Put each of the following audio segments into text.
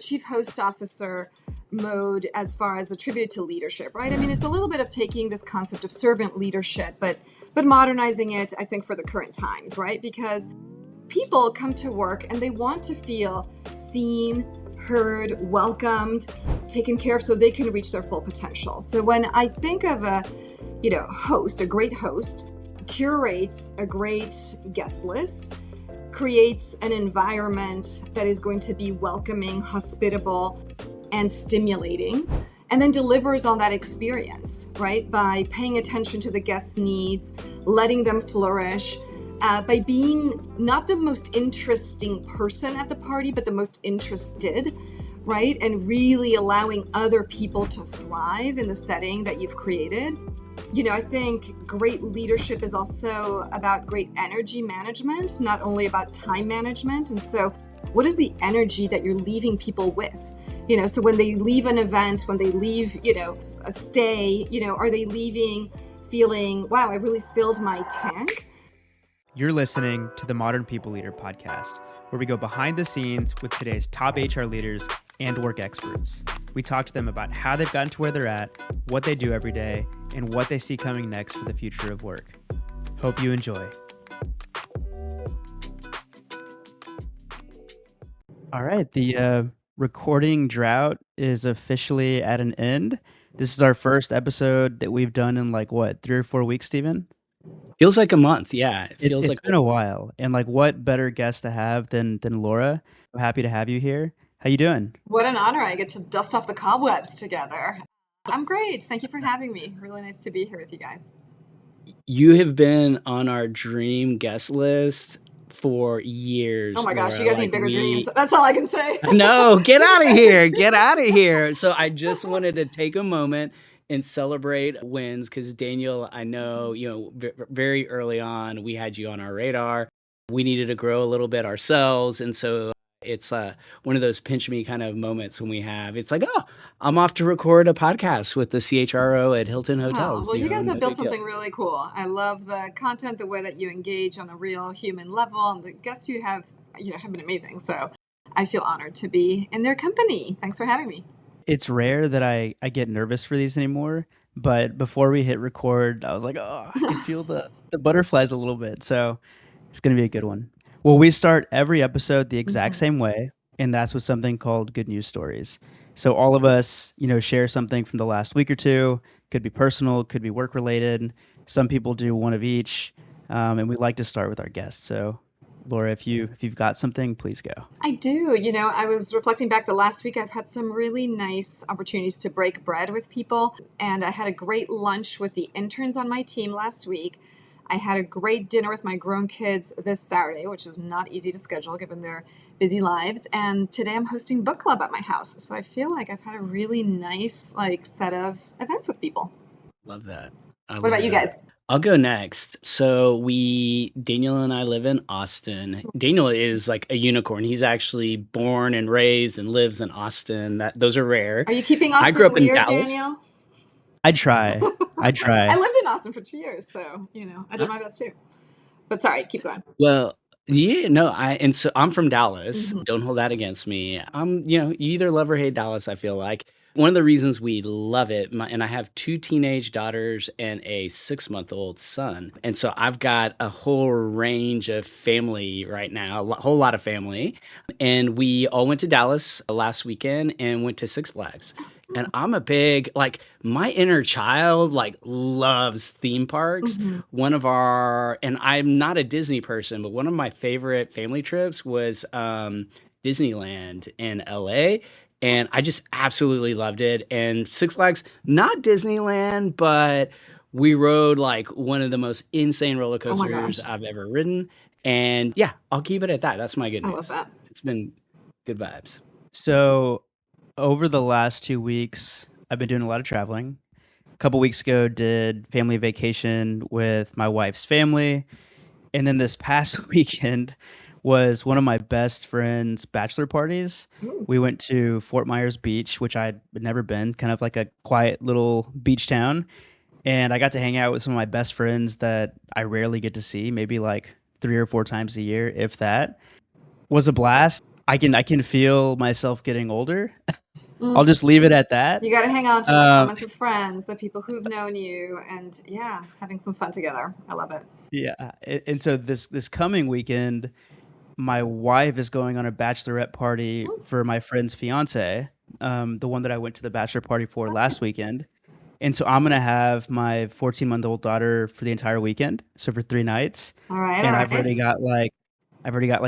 chief host officer mode as far as attributed to leadership, right? I mean, it's a little bit of taking this concept of servant leadership, but modernizing it, I think, for the current times, right? Because people come to work and they want to feel seen, heard, welcomed, taken care of so they can reach their full potential. So when I think of a host, a great host curates a great guest list, creates an environment that is going to be welcoming, hospitable, and stimulating, and then delivers on that experience, right? By paying attention to the guests' needs, letting them flourish, by being not the most interesting person at the party, but the most interested, right? And really allowing other people to thrive in the setting that you've created. I think great leadership is also about great energy management, not only about time management. And so what is the energy that you're leaving people with? So when they leave an event, when they leave, a stay, are they leaving feeling, wow, I really filled my tank? You're listening to the Modern People Leader podcast, where we go behind the scenes with today's top HR leaders and work experts. We talk to them about how they've gotten to where they're at, what they do every day, and what they see coming next for the future of work. Hope you enjoy. All right, the recording drought is officially at an end. This is our first episode that we've done in 3 or 4 weeks, Stephen? Feels like a month, yeah. It's been a while, and what better guest to have than Laura? I'm happy to have you here. How you doing? What an honor. I get to dust off the cobwebs together. I'm great. Thank you for having me. Really nice to be here with you guys. You have been on our dream guest list for years. Oh my gosh, Laura. you guys need bigger dreams. That's all I can say. No, get out of here. Get out of here. So I just wanted to take a moment and celebrate wins because Daniel, I know, very early on, we had you on our radar. We needed to grow a little bit ourselves. And so it's one of those pinch me kind of moments when we have, it's like, oh, I'm off to record a podcast with the CHRO at Hilton Hotels. Oh, well, you guys have built something really cool. I love the content, the way that you engage on a real human level, and the guests you have been amazing. So I feel honored to be in their company. Thanks for having me. It's rare that I get nervous for these anymore, but before we hit record, I was like, oh, I can feel the butterflies a little bit. So it's going to be a good one. Well, we start every episode the exact same way, and that's with something called Good News Stories. So all of us, share something from the last week or two. Could be personal, could be work related. Some people do one of each, and we like to start with our guests. So Laura, if you've got something, please go. I do. I was reflecting back the last week. I've had some really nice opportunities to break bread with people, and I had a great lunch with the interns on my team last week. I had a great dinner with my grown kids this Saturday, which is not easy to schedule given their busy lives. And today I'm hosting book club at my house. So I feel like I've had a really nice set of events with people. Love that. What about you guys? I'll go next. So Daniel and I live in Austin. Daniel is like a unicorn. He's actually born and raised and lives in Austin. Those are rare. Are you keeping Austin I grew up weird, in Dallas. Daniel? I try. I lived in Austin for 2 years, so I did my best too. But sorry, keep going. Well, yeah, no, so I'm from Dallas. Don't hold that against me. You either love or hate Dallas, I feel like. One of the reasons we love it, and I have 2 teenage daughters and a 6-month-old son. And so I've got a whole range of family right now, a whole lot of family. And we all went to Dallas last weekend and went to Six Flags. And I'm a big, my inner child, loves theme parks. And I'm not a Disney person, but one of my favorite family trips was Disneyland in LA. And I just absolutely loved it. And Six Flags, not Disneyland, but we rode one of the most insane roller coasters I've ever ridden. And yeah, I'll keep it at that. That's my good news. I love that. It's been good vibes. So over the last 2 weeks, I've been doing a lot of traveling. A couple weeks ago, did family vacation with my wife's family. And then this past weekend was one of my best friend's bachelor parties. We went to Fort Myers Beach, which I'd never been, kind of like a quiet little beach town. And I got to hang out with some of my best friends that I rarely get to see, maybe 3 or 4 times a year, if that. Was a blast. I can feel myself getting older. I'll Mm. just leave it at that. You got to hang on to the Um, moments with friends, the people who've known you, and yeah, having some fun together. I love it. yeah, and so this coming weekend, my wife is going on a bachelorette party Mm, for my friend's fiance, the one that I went to the bachelor party for last nice. weekend. And so I'm gonna have my 14-month-old daughter for the entire weekend, so for 3 nights. All right, all And right. I've already got like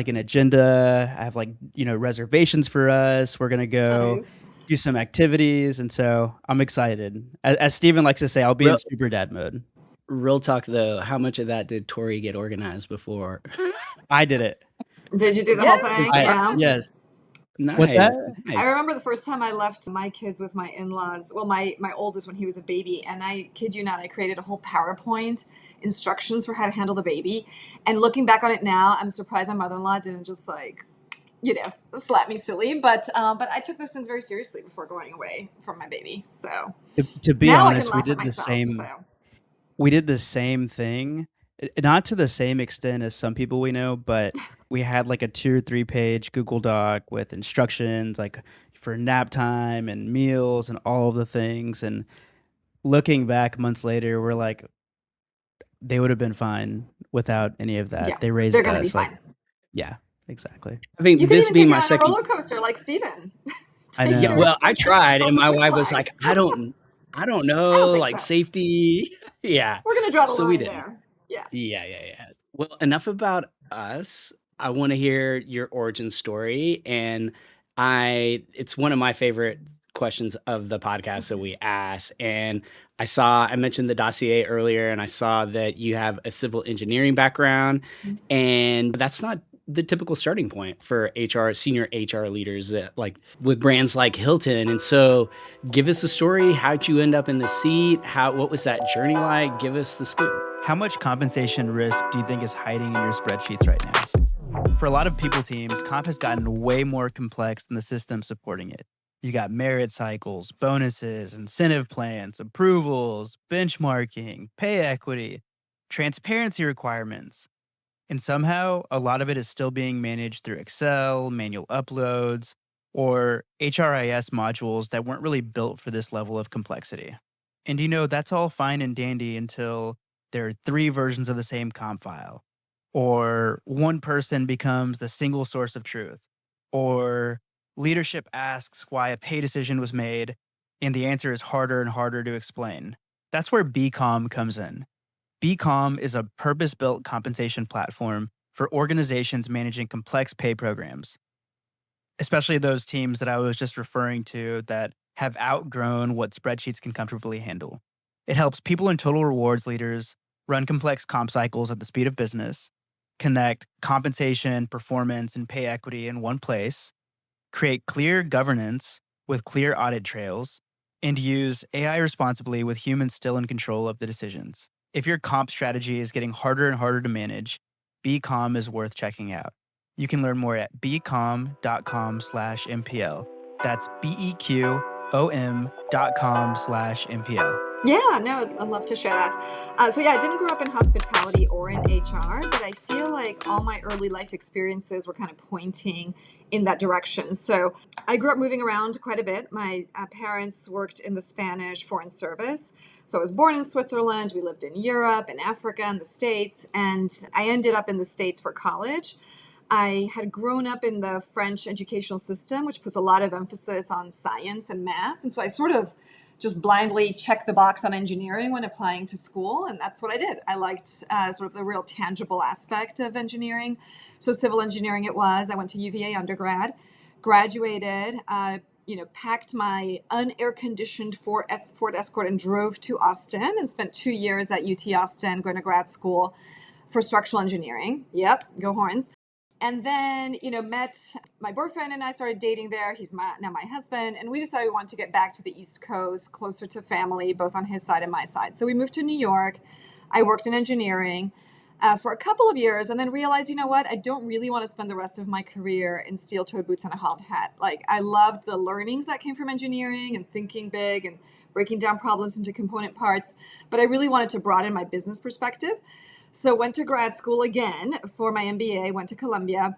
an agenda. I have like, reservations for us. We're gonna go Nice. do some activities, and so I'm excited. As Steven likes to say, I'll be in Real, super dad mode. real talk though, how much of that did Tori get organized before? I did it. Did you do the Yeah, whole thing? I Yeah. yes. What's that? nice, I nice. remember the first time I left my kids with my in-laws. Well, my oldest when he was a baby, and I kid you not, I created a whole PowerPoint instructions for how to handle the baby. And looking back on it now, I'm surprised my mother-in-law didn't just like, slap me silly. But I took those things very seriously before going away from my baby. So To be now I can honest, laugh at myself. So we did the same thing, not to the same extent as some people we know, but we had like a 2 or 3 page Google Doc with instructions like for nap time and meals and all of the things. And looking back months later, we're like, they would have been fine without any of yeah, that. They they're raised gonna be us like, fine. yeah, exactly. I You mean, could this even take being it my on a second. roller coaster like Steven. I Take Yeah, your know. well, I tried, go and to my Six wife was like, Flags. I don't I don't know, think like so. safety. Yeah, We're gonna draw the so we line didn't. there. Yeah. Yeah. Well, enough about us. I want to hear your origin story, and it's one of my favorite questions of the podcast that we ask. And I mentioned the dossier earlier, and I saw that you have a civil engineering background, and that's not the typical starting point for senior HR leaders, like with brands like Hilton. And so, give us a story. How'd you end up in the seat? What was that journey like? Give us the scoop. How much compensation risk do you think is hiding in your spreadsheets right now? For a lot of people teams, comp has gotten way more complex than the system supporting it. You got merit cycles, bonuses, incentive plans, approvals, benchmarking, pay equity, transparency requirements. And somehow, a lot of it is still being managed through Excel, manual uploads, or HRIS modules that weren't really built for this level of complexity. And that's all fine and dandy until there are 3 versions of the same comp file, or one person becomes the single source of truth, or leadership asks why a pay decision was made, and the answer is harder and harder to explain. That's where Beqom comes in. Beqom is a purpose-built compensation platform for organizations managing complex pay programs, especially those teams that I was just referring to that have outgrown what spreadsheets can comfortably handle. It helps people and total rewards leaders run complex comp cycles at the speed of business, connect compensation, performance, and pay equity in one place, create clear governance with clear audit trails, and use AI responsibly with humans still in control of the decisions. If your comp strategy is getting harder and harder to manage, Beqom is worth checking out. You can learn more at beqom.com/MPL. That's beqom.com/MPL. Yeah, no, I'd love to share that. So yeah, I didn't grow up in hospitality or in HR, but I feel like all my early life experiences were kind of pointing in that direction. So I grew up moving around quite a bit. My parents worked in the Spanish Foreign Service. So I was born in Switzerland. We lived in Europe, in Africa, in the States, and I ended up in the States for college. I had grown up in the French educational system, which puts a lot of emphasis on science and math. And so I sort of just blindly checked the box on engineering when applying to school. And that's what I did. I liked sort of the real tangible aspect of engineering. So civil engineering it was. I went to UVA undergrad, graduated, packed my unair conditioned Ford Escort and drove to Austin and spent 2 years at UT Austin going to grad school for structural engineering. Yep, go Horns. And then, met my boyfriend and I started dating there. He's now my husband. And we decided we wanted to get back to the East Coast, closer to family, both on his side and my side. So we moved to New York. I worked in engineering for a couple of years and then realized, you know what? I don't really want to spend the rest of my career in steel-toed boots and a hard hat. Like, I loved the learnings that came from engineering and thinking big and breaking down problems into component parts. But I really wanted to broaden my business perspective. So went to grad school again for my MBA, went to Columbia,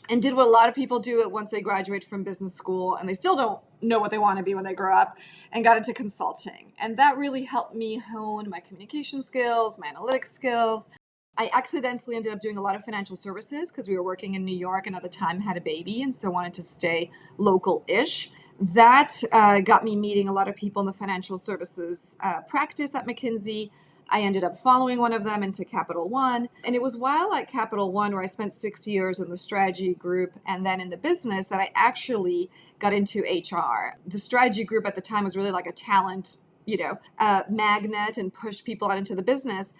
and did what a lot of people do it once they graduate from business school and they still don't know what they want to be when they grow up, and got into consulting. And that really helped me hone my communication skills, my analytics skills. I accidentally ended up doing a lot of financial services because we were working in New York and at the time had a baby and so wanted to stay local-ish. That got me meeting a lot of people in the financial services practice at McKinsey. I ended up following one of them into Capital One. And it was while at Capital One, where I spent 6 years in the strategy group and then in the business, that I actually got into HR. The strategy group at the time was really like a talent, magnet, and pushed people out into the business.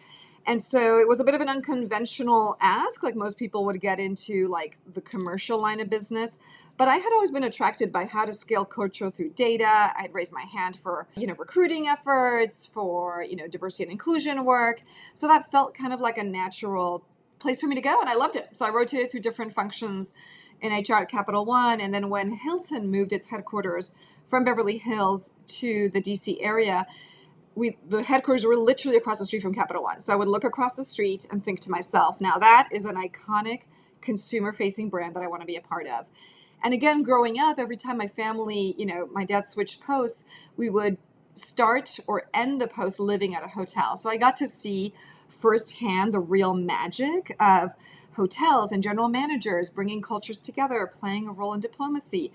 And so it was a bit of an unconventional ask, like most people would get into like the commercial line of business. But I had always been attracted by how to scale culture through data. I'd raised my hand for, recruiting efforts, for, diversity and inclusion work. So that felt kind of like a natural place for me to go. And I loved it. So I rotated through different functions in HR at Capital One. And then when Hilton moved its headquarters from Beverly Hills to the DC area, the headquarters were literally across the street from Capital One. So I would look across the street and think to myself, now that is an iconic consumer-facing brand that I want to be a part of. And again, growing up, every time my family, my dad switched posts, we would start or end the post living at a hotel. So I got to see firsthand the real magic of hotels and general managers bringing cultures together, playing a role in diplomacy.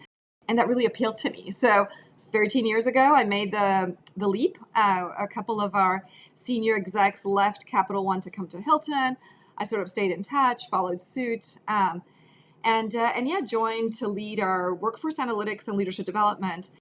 And that really appealed to me. So 13 years ago, I made the leap. A couple of our senior execs left Capital One to come to Hilton. I sort of stayed in touch, followed suit, joined to lead our workforce analytics and leadership development.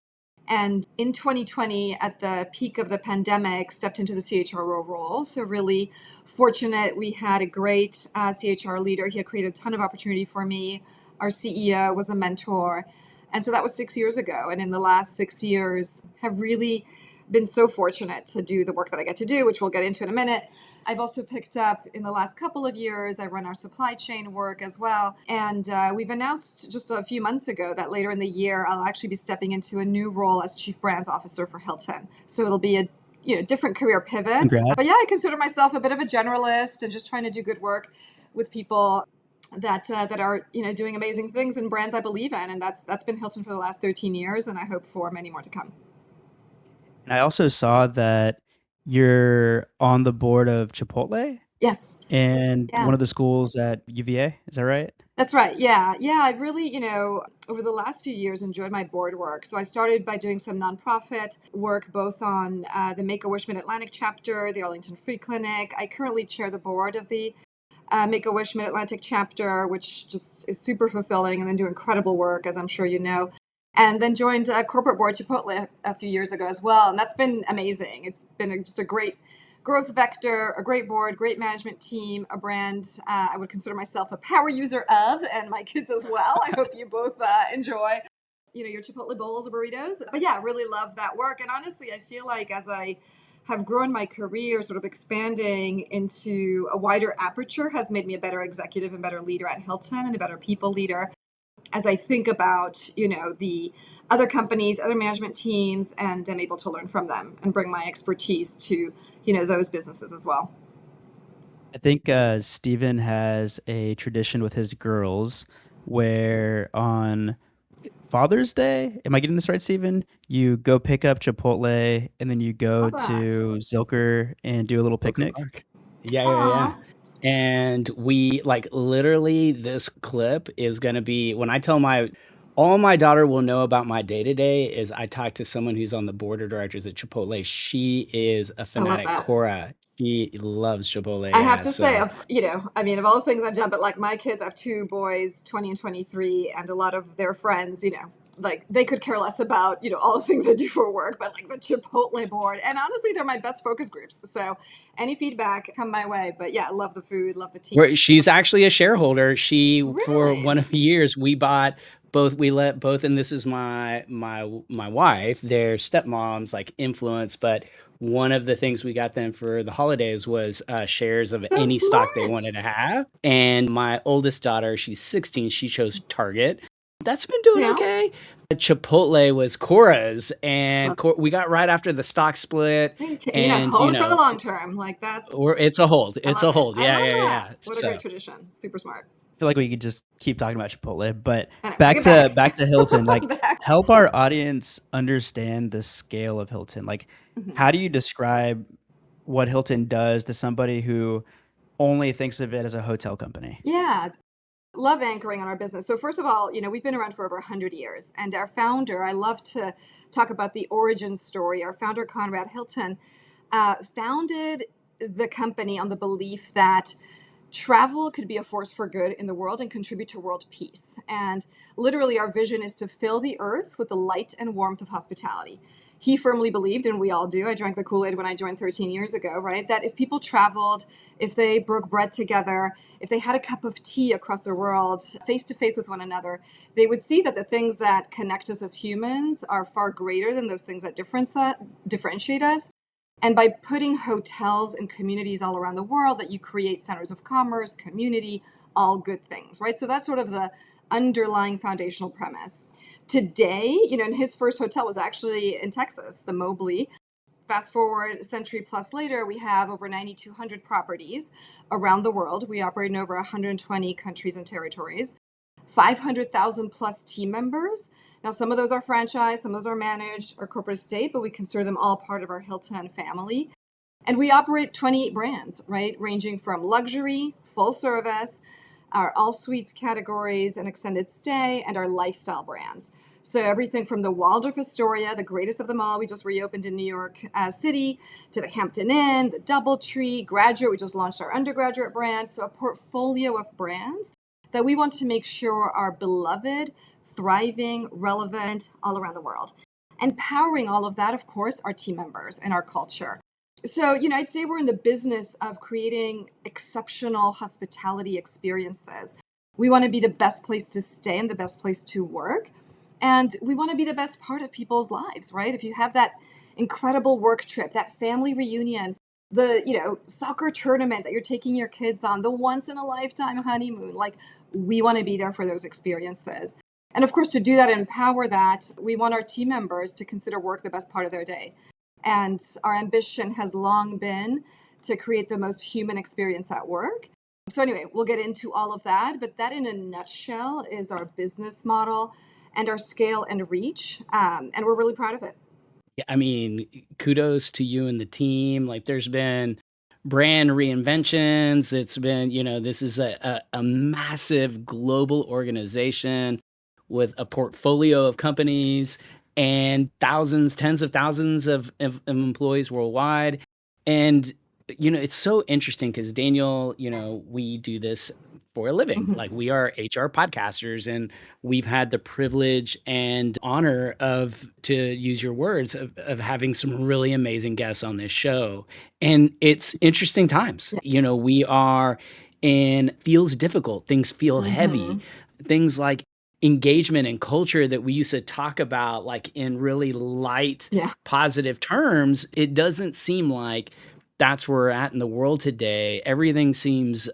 And in 2020, at the peak of the pandemic, stepped into the CHRO role. So really fortunate. We had a great CHR leader. He had created a ton of opportunity for me. Our CEO was a mentor. And so that was 6 years ago. And in the last 6 years, have really been so fortunate to do the work that I get to do, which we'll get into in a minute. I've also picked up in the last couple of years, I run our supply chain work as well. And we've announced just a few months ago that later in the year, I'll actually be stepping into a new role as Chief Brands Officer for Hilton. So it'll be a different career pivot. Congrats. But yeah, I consider myself a bit of a generalist and just trying to do good work with people that are doing amazing things in brands I believe in. And that's been Hilton for the last 13 years, and I hope for many more to come. And I also saw that you're on the board of Chipotle Yes. and Yeah. one of the schools at UVA. Is that right? That's right. Yeah. I've really, over the last few years enjoyed my board work. So I started by doing some nonprofit work, both on the Make-A-Wish Mid-Atlantic chapter, the Arlington Free Clinic. I currently chair the board of the Make-A-Wish Mid-Atlantic chapter, which just is super fulfilling, and then do incredible work, as I'm sure you know. And then joined corporate board Chipotle a few years ago as well. And that's been amazing. It's been just a great growth vector, a great board, great management team, a brand I would consider myself a power user of, and my kids as well. I hope you both enjoy, your Chipotle bowls or burritos. But yeah, really love that work. And honestly, I feel like as I have grown my career, sort of expanding into a wider aperture has made me a better executive and better leader at Hilton and a better people leader. As I think about, the other companies, other management teams, and I'm able to learn from them and bring my expertise to, those businesses as well. I think Steven has a tradition with his girls where on Father's Day, am I getting this right, Steven? You go pick up Chipotle and then you go How to about? Zilker and do a little picnic. Park. Yeah. Aw. And we literally this clip is going to be when I tell all my daughter will know about my day to day is I talk to someone who's on the board of directors at Chipotle. She is a fanatic. that. Cora, she loves Chipotle. I have to say, of all the things I've done, but like my kids, I have two boys, 20 and 23, and a lot of their friends, they could care less about, all the things I do for work, but like the Chipotle board. And honestly, they're my best focus groups. So any feedback come my way. But yeah, I love the food, love the team. She's actually a shareholder. She, for Really? one of the years, we bought both, and this is my wife, their stepmom's influence, but one of the things we got them for the holidays was shares of So any stock they smart. wanted to have. And my oldest daughter, she's 16, she chose Target. That's been doing Yeah. okay. Chipotle was Cora's, and we got right after the stock split. And hold it for the long term. Like that's. It's a hold. I It's love a hold. it. I Yeah, love yeah, that. yeah. What a great tradition. Super smart. feel like we could just keep talking about Chipotle, but Anyway, back get to back. back to Hilton. Like, Back. help our audience understand the scale of Hilton. Like, Mhm. how do you describe what Hilton does to somebody who only thinks of it as a hotel company? Yeah, love anchoring on our business. So first of all, we've been around for over 100 years, and our founder, I love to talk about the origin story. Our founder, Conrad Hilton, founded the company on the belief that travel could be a force for good in the world and contribute to world peace. And literally, our vision is to fill the earth with the light and warmth of hospitality. He firmly believed, and we all do, I drank the Kool-Aid when I joined 13 years ago, right? That if people traveled, if they broke bread together, if they had a cup of tea across the world, face to face with one another, they would see that the things that connect us as humans are far greater than those things that differentiate us. And by putting hotels and communities all around the world, that you create centers of commerce, community, all good things, right? So that's sort of the underlying foundational premise. Today, and his first hotel was actually in Texas, the Mobley. Fast forward a century plus later, we have over 9,200 properties around the world. We operate in over 120 countries and territories, 500,000 plus team members. Now, some of those are franchise, some of those are managed or corporate estate, but we consider them all part of our Hilton family. And we operate 28 brands, right? Ranging from luxury, full service, our all suites categories and extended stay, and our lifestyle brands. So everything from the Waldorf Astoria, the greatest of them all, we just reopened in New York City, to the Hampton Inn, the DoubleTree, Graduate, we just launched our undergraduate brand. So a portfolio of brands that we want to make sure are beloved, thriving, relevant all around the world. And powering all of that, of course, are team members and our culture. So, I'd say we're in the business of creating exceptional hospitality experiences. We want to be the best place to stay and the best place to work. And we want to be the best part of people's lives, right? If you have that incredible work trip, that family reunion, the, soccer tournament that you're taking your kids on, the once in a lifetime honeymoon, like, we want to be there for those experiences. And of course, to do that and empower that, we want our team members to consider work the best part of their day. And our ambition has long been to create the most human experience at work. So anyway, we'll get into all of that, but that in a nutshell is our business model and our scale and reach. And we're really proud of it. Yeah, I mean, kudos to you and the team. Like, there's been brand reinventions. It's been, this is a massive global organization with a portfolio of companies and thousands, tens of thousands of employees worldwide. And, it's so interesting because Daniel, we do this for a living. Mhm. Like, we are HR podcasters, and we've had the privilege and honor of, to use your words, of having some really amazing guests on this show. And it's interesting times. We are in, feels difficult. Things feel heavy. Things like engagement and culture that we used to talk about, like, in really light, Yeah. positive terms, it doesn't seem like that's where we're at in the world today. Everything seems,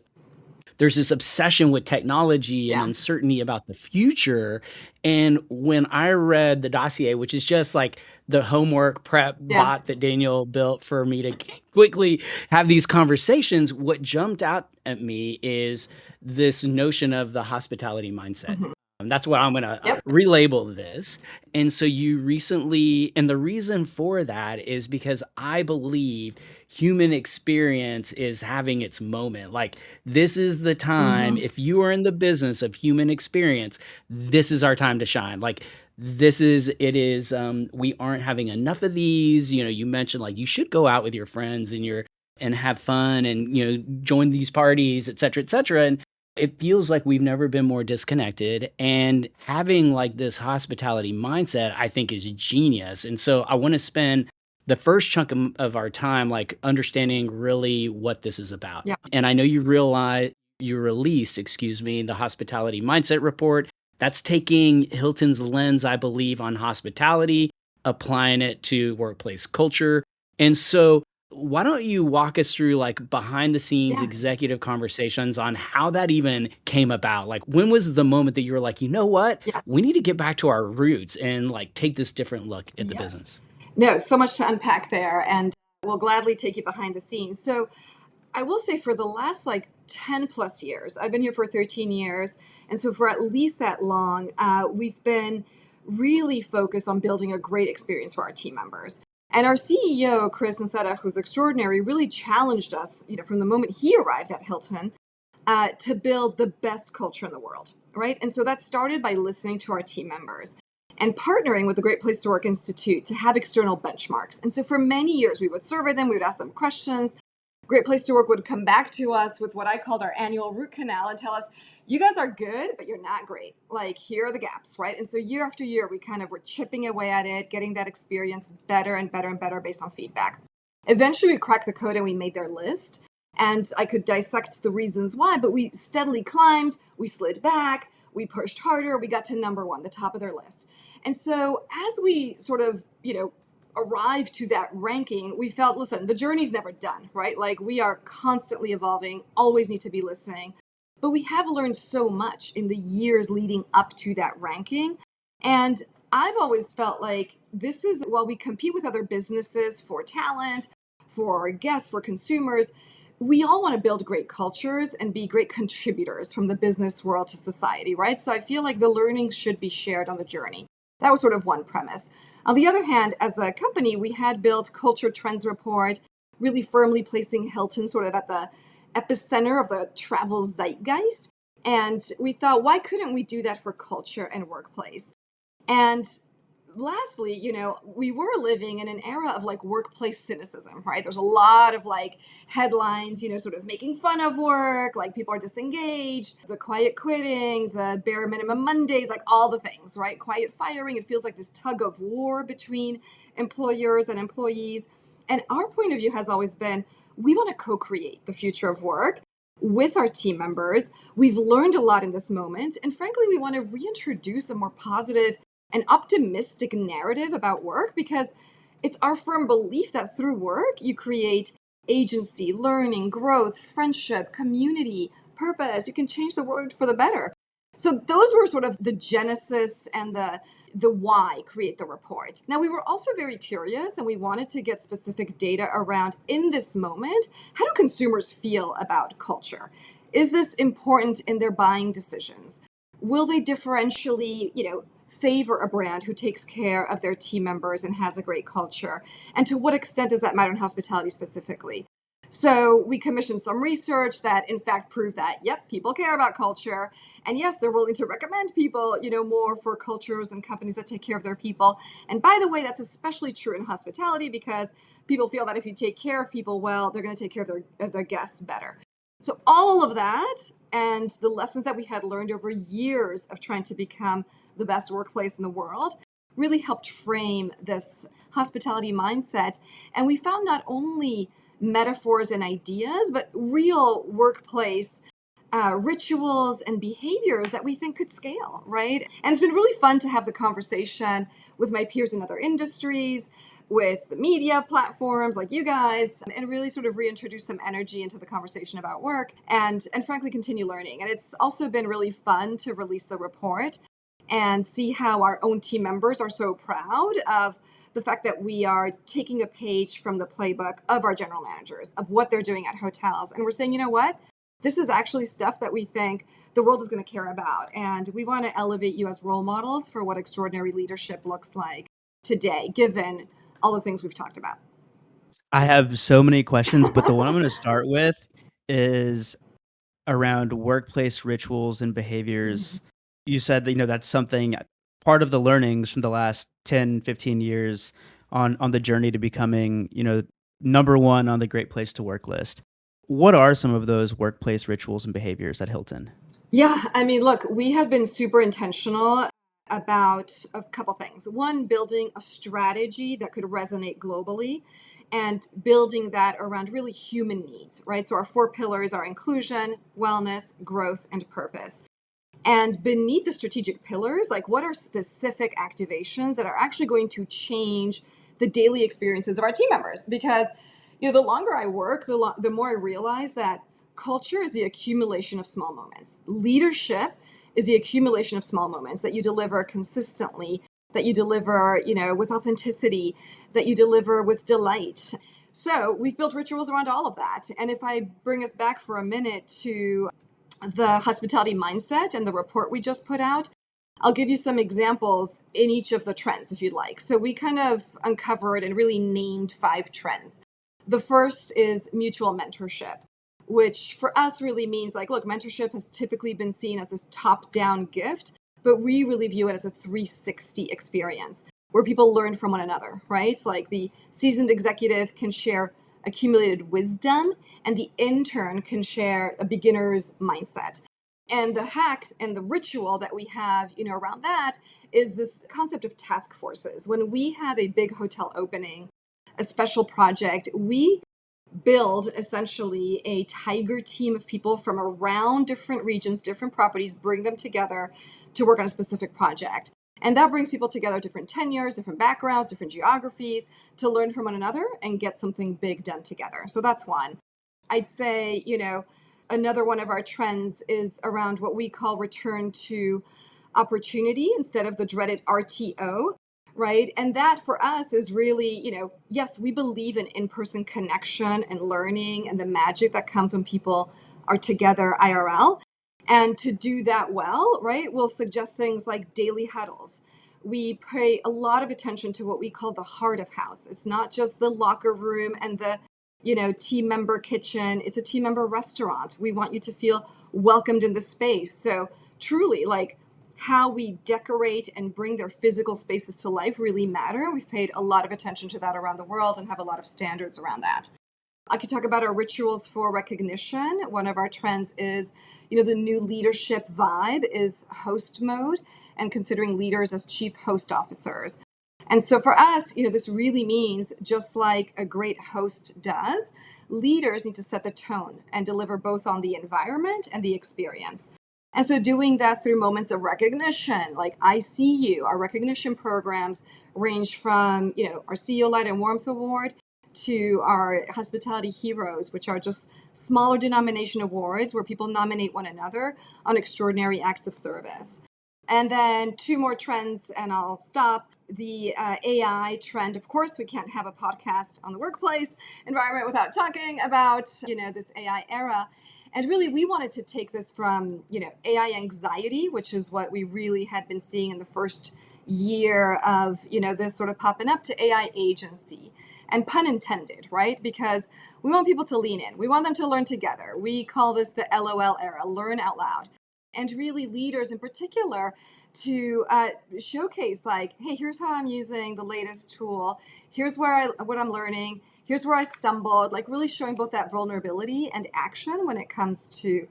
there's this obsession with technology and Yeah. uncertainty about the future. And when I read the dossier, which is just like the homework prep Yeah. bot that Daniel built for me to quickly have these conversations, what jumped out at me is this notion of the hospitality mindset. Mhm. And that's what I'm going to Yep. relabel this. And so you recently, and the reason for that is because I believe human experience is having its moment. Like, this is the time, if you are in the business of human experience, this is our time to shine. Like, we aren't having enough of these. You mentioned, like, you should go out with your friends and have fun and, join these parties, et cetera, et cetera. And it feels like we've never been more disconnected, and having like this hospitality mindset, I think, is genius. And so I want to spend the first chunk of our time, like, understanding really what this is about. Yeah. And I know you released, the hospitality mindset report. That's taking Hilton's lens, I believe, on hospitality, applying it to workplace culture. And so why don't you walk us through, like, behind the scenes Yeah. executive conversations on how that even came about? Like, when was the moment that you were like, you know what, Yeah. we need to get back to our roots and, like, take this different look at the Yeah. business? No, so much to unpack there, and we'll gladly take you behind the scenes. So I will say, for the last 10 plus years. I've been here for 13 years. And so for at least that long, we've been really focused on building a great experience for our team members. And our CEO, Chris Nseta, who's extraordinary, really challenged us, from the moment he arrived at Hilton, to build the best culture in the world, right? And so that started by listening to our team members and partnering with the Great Place to Work Institute to have external benchmarks. And so for many years, we would survey them, we would ask them questions. Great Place to Work would come back to us with what I called our annual root canal and tell us, you guys are good, but you're not great. Like, here are the gaps, right? And so year after year, we kind of were chipping away at it, getting that experience better and better and better based on feedback. Eventually, we cracked the code and we made their list. And I could dissect the reasons why, but we steadily climbed, we slid back, we pushed harder, we got to number one, the top of their list. And so as we sort of, arrived to that ranking, we felt, listen, the journey's never done, right? Like, we are constantly evolving, always need to be listening. But we have learned so much in the years leading up to that ranking. And I've always felt like this is, while we compete with other businesses for talent, for our guests, for consumers, we all want to build great cultures and be great contributors from the business world to society, right? So I feel like the learning should be shared on the journey. That was sort of one premise. On the other hand, as a company, we had built Culture Trends Report, really firmly placing Hilton sort of at the epicenter of the travel zeitgeist. And we thought, why couldn't we do that for culture and workplace? And lastly, we were living in an era of like workplace cynicism, right? There's a lot of like headlines, sort of making fun of work, like people are disengaged, the quiet quitting, the bare minimum Mondays, like all the things, right? Quiet firing. It feels like this tug of war between employers and employees. And our point of view has always been, we want to co-create the future of work with our team members. We've learned a lot in this moment. And frankly, we want to reintroduce a more positive an optimistic narrative about work, because it's our firm belief that through work, you create agency, learning, growth, friendship, community, purpose. You can change the world for the better. So those were sort of the genesis and the why create the report. Now, we were also very curious and we wanted to get specific data around, in this moment, how do consumers feel about culture? Is this important in their buying decisions? Will they differentially, favor a brand who takes care of their team members and has a great culture? And to what extent does that matter in hospitality specifically? So we commissioned some research that in fact proved that, yep, people care about culture. And yes, they're willing to recommend people, more for cultures and companies that take care of their people. And by the way, that's especially true in hospitality, because people feel that if you take care of people well, they're going to take care of their guests better. So all of that and the lessons that we had learned over years of trying to become the best workplace in the world really helped frame this hospitality mindset. And we found not only metaphors and ideas, but real workplace rituals and behaviors that we think could scale, right? And it's been really fun to have the conversation with my peers in other industries, with media platforms like you guys, and really sort of reintroduce some energy into the conversation about work and frankly continue learning. And it's also been really fun to release the report and see how our own team members are so proud of the fact that we are taking a page from the playbook of our general managers, of what they're doing at hotels. And we're saying, you know what? This is actually stuff that we think the world is going to care about. And we want to elevate you as role models for what extraordinary leadership looks like today, given all the things we've talked about. I have so many questions, but the one I'm going to start with is around workplace rituals and behaviors. You said that, that's something, part of the learnings from the last 10, 15 years on the journey to becoming, number one on the Great Place to Work list. What are some of those workplace rituals and behaviors at Hilton? Yeah, I mean, look, we have been super intentional about a couple things. One, building a strategy that could resonate globally and building that around really human needs, right? So our 4 pillars are inclusion, wellness, growth, and purpose. And beneath the strategic pillars, like what are specific activations that are actually going to change the daily experiences of our team members? Because, the longer I work, the more I realize that culture is the accumulation of small moments. Leadership is the accumulation of small moments that you deliver consistently, that you deliver, with authenticity, that you deliver with delight. So we've built rituals around all of that. And if I bring us back for a minute to the hospitality mindset and the report we just put out, I'll give you some examples in each of the trends if you'd like. So we kind of uncovered and really named 5 trends. The first is mutual mentorship, which for us really means like, look, mentorship has typically been seen as this top-down gift, but we really view it as a 360 experience where people learn from one another, right? Like the seasoned executive can share accumulated wisdom and the intern can share a beginner's mindset. And the hack and the ritual that we have, around that is this concept of task forces. When we have a big hotel opening, a special project, we build essentially a tiger team of people from around different regions, different properties, bring them together to work on a specific project. And that brings people together, different tenures, different backgrounds, different geographies, to learn from one another and get something big done together. So that's one. I'd say, another one of our trends is around what we call return to opportunity instead of the dreaded RTO, right? And that for us is really, yes, we believe in in-person connection and learning and the magic that comes when people are together IRL. And to do that well, right, we'll suggest things like daily huddles. We pay a lot of attention to what we call the heart of house. It's not just the locker room and the team member kitchen. It's a team member restaurant. We want you to feel welcomed in the space. So truly, like how we decorate and bring their physical spaces to life really matter. We've paid a lot of attention to that around the world and have a lot of standards around that. I could talk about our rituals for recognition. One of our trends is, the new leadership vibe is host mode and considering leaders as chief host officers. And so for us, this really means just like a great host does, leaders need to set the tone and deliver both on the environment and the experience. And so doing that through moments of recognition, like I See You, our recognition programs range from, our CEO Light and Warmth Award to our Hospitality Heroes, which are just smaller denomination awards where people nominate one another on extraordinary acts of service. And then 2 more trends, and I'll stop. The AI trend. Of course, we can't have a podcast on the workplace environment without talking about, this AI era. And really, we wanted to take this from, AI anxiety, which is what we really had been seeing in the first year of, this sort of popping up, to AI agency. And pun intended, right? Because we want people to lean in. We want them to learn together. We call this the LOL era, learn out loud. And really leaders in particular to showcase like, hey, here's how I'm using the latest tool. Here's what I'm learning. Here's where I stumbled, like really showing both that vulnerability and action when it comes to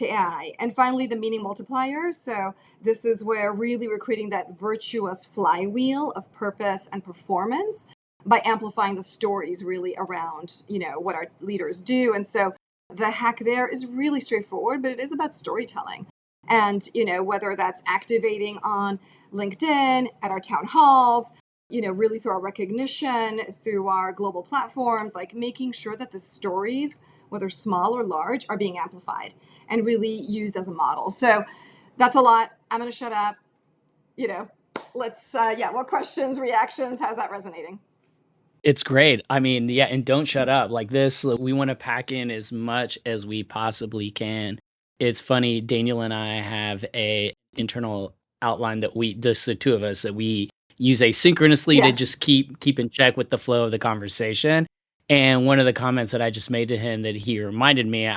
AI. And finally, the meaning multiplier. So this is where really we're creating that virtuous flywheel of purpose and performance by amplifying the stories really around, what our leaders do. And so the hack there is really straightforward, but it is about storytelling. And, whether that's activating on LinkedIn, at our town halls, really through our recognition, through our global platforms, like making sure that the stories, whether small or large, are being amplified and really used as a model. So that's a lot. I'm going to shut up. Let's, what questions, reactions? How's that resonating? It's great. I mean, yeah, and don't shut up. Like this, we want to pack in as much as we possibly can. It's funny, Daniel and I have a internal outline that just the 2 of us, that we use asynchronously to just keep in check with the flow of the conversation. And one of the comments that I just made to him that he reminded me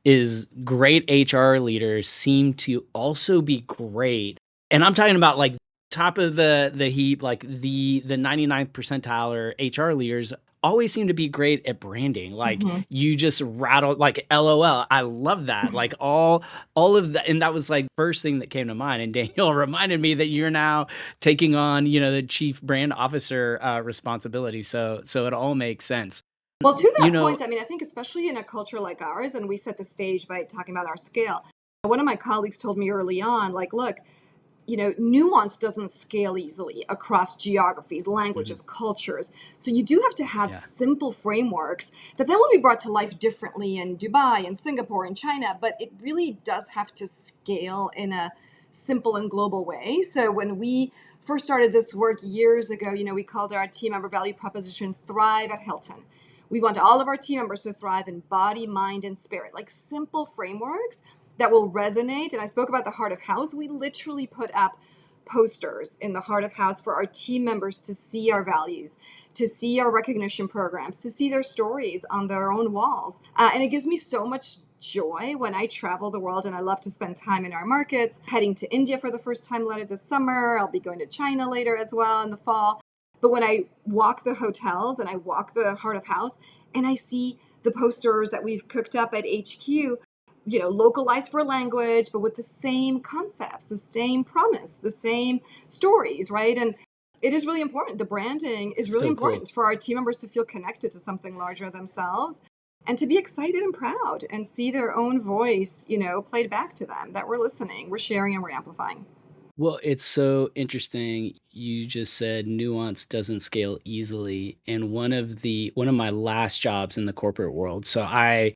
is great HR leaders seem to also be great. And I'm talking about like top of the heap, like the 99th percentile or HR leaders always seem to be great at branding. Like you just rattle like LOL. I love that. Like all of that. And that was like first thing that came to mind. And Daniel reminded me that you're now taking on, the chief brand officer responsibility. So it all makes sense. Well, to that point, I mean, I think especially in a culture like ours, and we set the stage by talking about our scale. One of my colleagues told me early on, like, look, Nuance doesn't scale easily across geographies, languages, cultures. So you do have to have simple frameworks that then will be brought to life differently in Dubai and Singapore and China, but it really does have to scale in a simple and global way. So when we first started this work years ago, we called our team member value proposition Thrive at Hilton. We want all of our team members to thrive in body, mind, and spirit, like simple frameworks that will resonate. And I spoke about the heart of house. We literally put up posters in the heart of house for our team members to see our values, to see our recognition programs, to see their stories on their own walls. And it gives me so much joy when I travel the world, and I love to spend time in our markets, heading to India for the first time later this summer. I'll be going to China later as well in the fall. But when I walk the hotels and I walk the heart of house and I see the posters that we've cooked up at HQ, localized for language, but with the same concepts, the same promise, the same stories, right? And it is really important. The branding is really important for our team members to feel connected to something larger themselves and to be excited and proud and see their own voice, played back to them, that we're listening, we're sharing, and we're amplifying. Well, it's so interesting. You just said nuance doesn't scale easily. And one of my last jobs in the corporate world. So I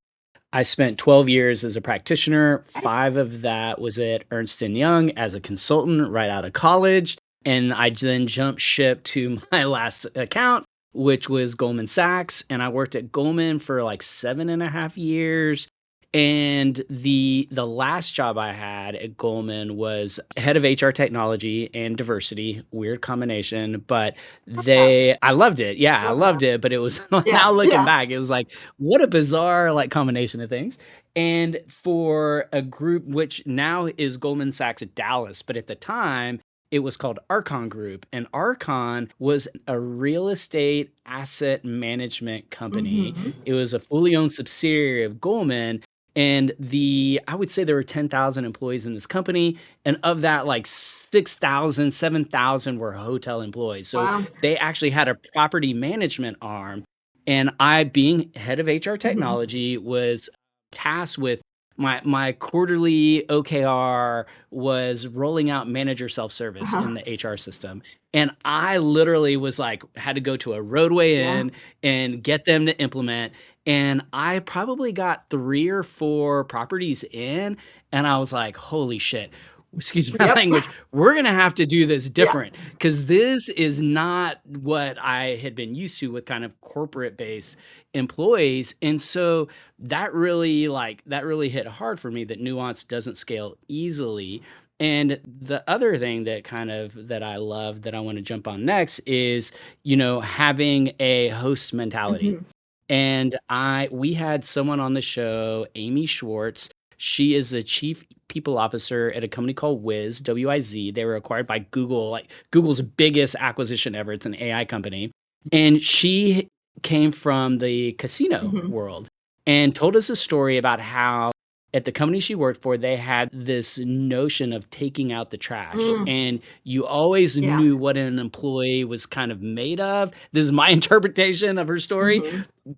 spent 12 years as a practitioner. 5 of that was at Ernst & Young as a consultant right out of college. And I then jumped ship to my last account, which was Goldman Sachs. And I worked at Goldman for like 7.5 years. And the last job I had at Goldman was head of HR technology and diversity. Weird combination, but I loved it. Yeah, I loved it. But it was now looking back, it was like, what a bizarre like combination of things. And for a group which now is Goldman Sachs at Dallas, but at the time it was called Archon Group. And Archon was a real estate asset management company. Mm-hmm. It was a fully owned subsidiary of Goldman. And I would say there were 10,000 employees in this company. And of that, like 6,000, 7,000 were hotel employees. So they actually had a property management arm. And I, being head of HR technology, was tasked with my quarterly OKR was rolling out manager self-service in the HR system. And I literally was like, had to go to a roadway inn and get them to implement. And I probably got 3 or 4 properties in, and I was like, holy shit. Excuse my language. We're going to have to do this different because this is not what I had been used to with kind of corporate based employees. And so that really hit hard for me, that nuance doesn't scale easily. And the other thing that I love that I want to jump on next is, having a host mentality. And we had someone on the show, Amy Schwartz. She is the chief people officer at a company called Wiz, W-I-Z. They were acquired by Google, like Google's biggest acquisition ever. It's an AI company. And she came from the casino world and told us a story about how at the company she worked for, they had this notion of taking out the trash. And you always knew what an employee was kind of made of. This is my interpretation of her story,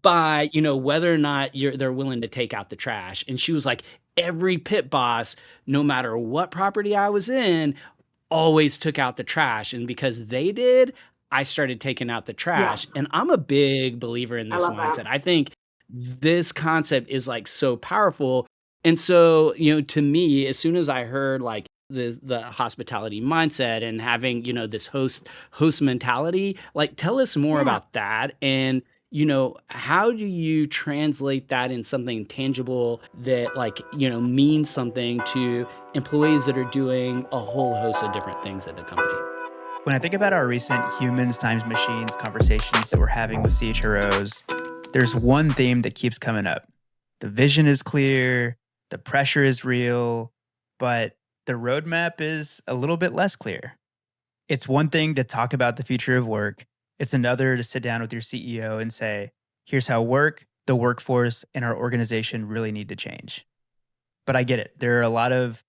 by, whether or not they're willing to take out the trash. And she was like, every pit boss, no matter what property I was in, always took out the trash. And because they did, I started taking out the trash. And I'm a big believer in this mindset. I think this concept is like so powerful. And so, to me, as soon as I heard like the hospitality mindset and having, this host mentality, like tell us more about that. And, how do you translate that in something tangible that means something to employees that are doing a whole host of different things at the company? When I think about our recent humans times machines conversations that we're having with CHROs, there's one theme that keeps coming up. The vision is clear, the pressure is real, but the roadmap is a little bit less clear. It's one thing to talk about the future of work. It's another to sit down with your CEO and say, here's how work, the workforce, and our organization really need to change. But I get it. There are a lot of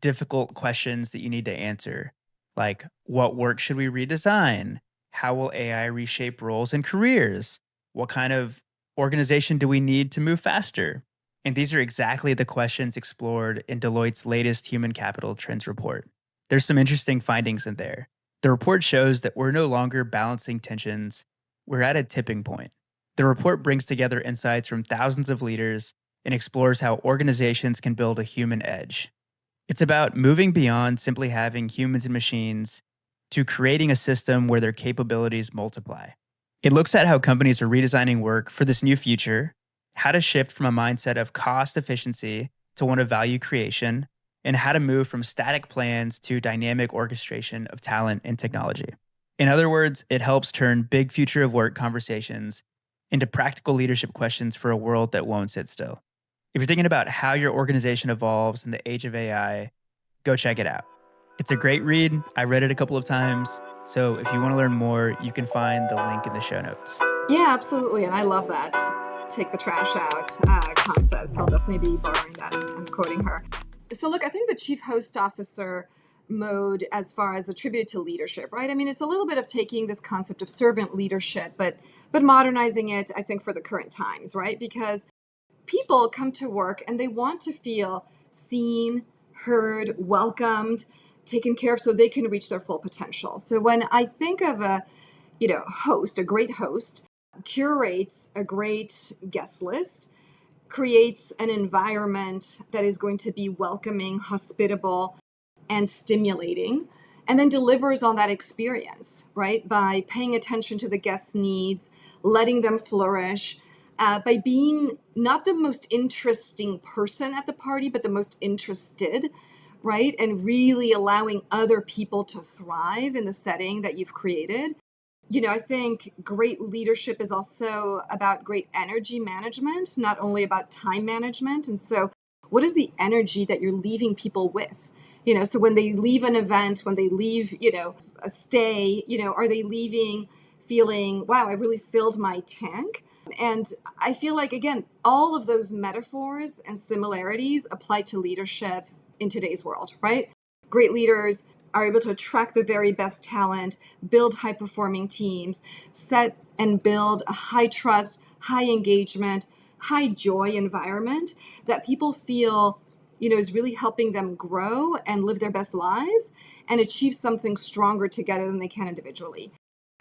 difficult questions that you need to answer, like what work should we redesign? How will AI reshape roles and careers? What kind of organization do we need to move faster? And these are exactly the questions explored in Deloitte's latest Human Capital Trends report. There's some interesting findings in there. The report shows that we're no longer balancing tensions. We're at a tipping point. The report brings together insights from thousands of leaders and explores how organizations can build a human edge. It's about moving beyond simply having humans and machines to creating a system where their capabilities multiply. It looks at how companies are redesigning work for this new future, how to shift from a mindset of cost efficiency to one of value creation, and how to move from static plans to dynamic orchestration of talent and technology. In other words, it helps turn big future of work conversations into practical leadership questions for a world that won't sit still. If you're thinking about how your organization evolves in the age of AI, go check it out. It's a great read. I read it a couple of times. So if you want to learn more, you can find the link in the show notes. Yeah, absolutely. And I love that take the trash out concept. So I'll definitely be borrowing that and quoting her. So look, I think the chief host officer mode as far as attributed to leadership, right? I mean, it's a little bit of taking this concept of servant leadership, but modernizing it, I think, for the current times, right? Because people come to work and they want to feel seen, heard, welcomed, taken care of so they can reach their full potential. So when I think of a host, a great host curates a great guest list, creates an environment that is going to be welcoming, hospitable, and stimulating, and then delivers on that experience, right? By paying attention to the guests' needs, letting them flourish, by being not the most interesting person at the party, but the most interested, right? And really allowing other people to thrive in the setting that you've created. I think great leadership is also about great energy management, not only about time management. And so what is the energy that you're leaving people with? So when they leave an event, when they leave, a stay, are they leaving feeling, wow, I really filled my tank? And I feel like, again, all of those metaphors and similarities apply to leadership in today's world, right? Great leaders are able to attract the very best talent, build high-performing teams, set and build a high trust, high engagement, high joy environment that people feel, is really helping them grow and live their best lives and achieve something stronger together than they can individually.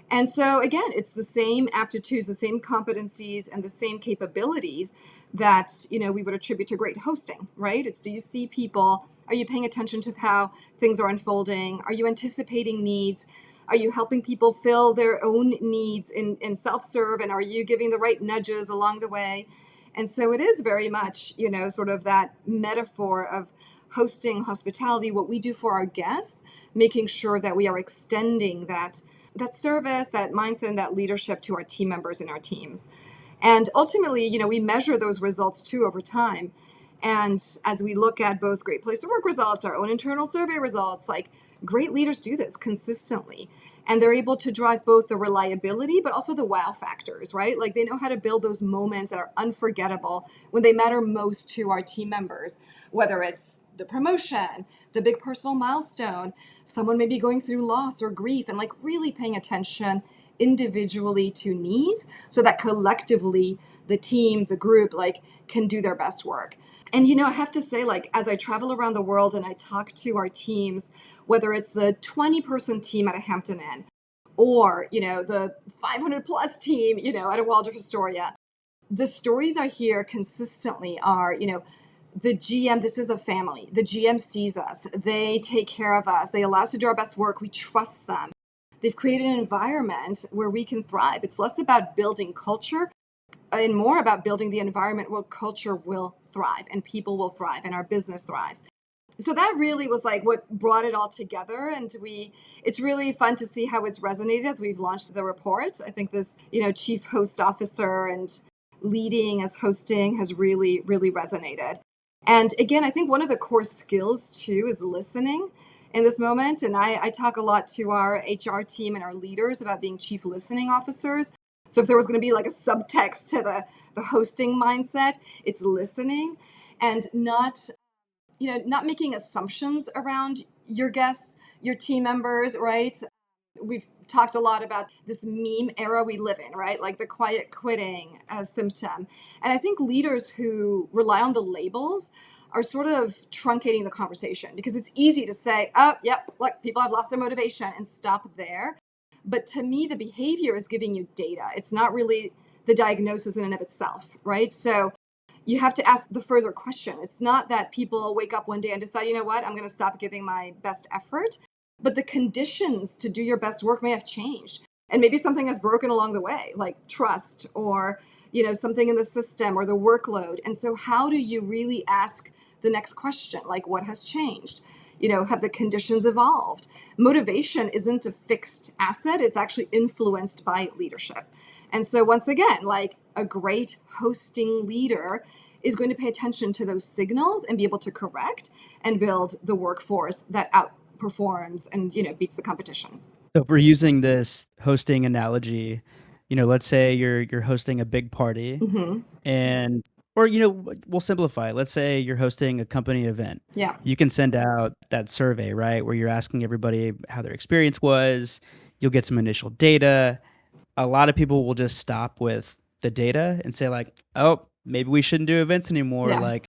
And so, again, it's the same aptitudes, the same competencies, and the same capabilities that, we would attribute to great hosting, right? It's, do you see people? Are you paying attention to how things are unfolding? Are you anticipating needs? Are you helping people fill their own needs in self-serve? And are you giving the right nudges along the way? And so it is very much, sort of that metaphor of hosting hospitality, what we do for our guests, making sure that we are extending that service, that mindset, and that leadership to our team members and our teams. And ultimately, we measure those results too over time. And as we look at both Great Place to Work results, our own internal survey results, like great leaders do this consistently. And they're able to drive both the reliability, but also the wow factors, right? Like they know how to build those moments that are unforgettable when they matter most to our team members, whether it's the promotion, the big personal milestone, someone may be going through loss or grief, and like really paying attention individually to needs so that collectively the team, the group, like can do their best work. And, I have to say, like, as I travel around the world and I talk to our teams, whether it's the 20-person team at a Hampton Inn or, the 500 plus team, at a Waldorf Astoria, the stories I hear consistently are, the GM, this is a family. The GM sees us. They take care of us. They allow us to do our best work. We trust them. They've created an environment where we can thrive. It's less about building culture and more about building the environment where culture will thrive and people will thrive and our business thrives. So that really was like what brought it all together. And it's really fun to see how it's resonated as we've launched the report. I think this, chief host officer and leading as hosting has really, really resonated. And again, I think one of the core skills too is listening in this moment. And I talk a lot to our HR team and our leaders about being chief listening officers. So if there was going to be like a subtext to the hosting mindset, it's listening and not making assumptions around your guests, your team members, right? We've talked a lot about this meme era we live in, right? Like the quiet quitting symptom. And I think leaders who rely on the labels are sort of truncating the conversation because it's easy to say, oh, yep, look, people have lost their motivation and stop there. But to me, the behavior is giving you data. It's not really the diagnosis in and of itself, right? So you have to ask the further question. It's not that people wake up one day and decide, you know what, I'm going to stop giving my best effort. but the conditions to do your best work may have changed. And maybe something has broken along the way, like trust or, something in the system or the workload. And so how do you really ask the next question? Like, what has changed? Have the conditions evolved? Motivation isn't a fixed asset. It's actually influenced by leadership. And so once again, like a great hosting leader is going to pay attention to those signals and be able to correct and build the workforce that outperforms and, beats the competition. So if we're using this hosting analogy, let's say you're hosting a big party Mm-hmm. and we'll simplify it. Let's say you're hosting a company event. Yeah. You can send out that survey, right, where you're asking everybody how their experience was. You'll get some initial data. A lot of people will just stop with the data and say like, oh, maybe we shouldn't do events anymore. Yeah. Like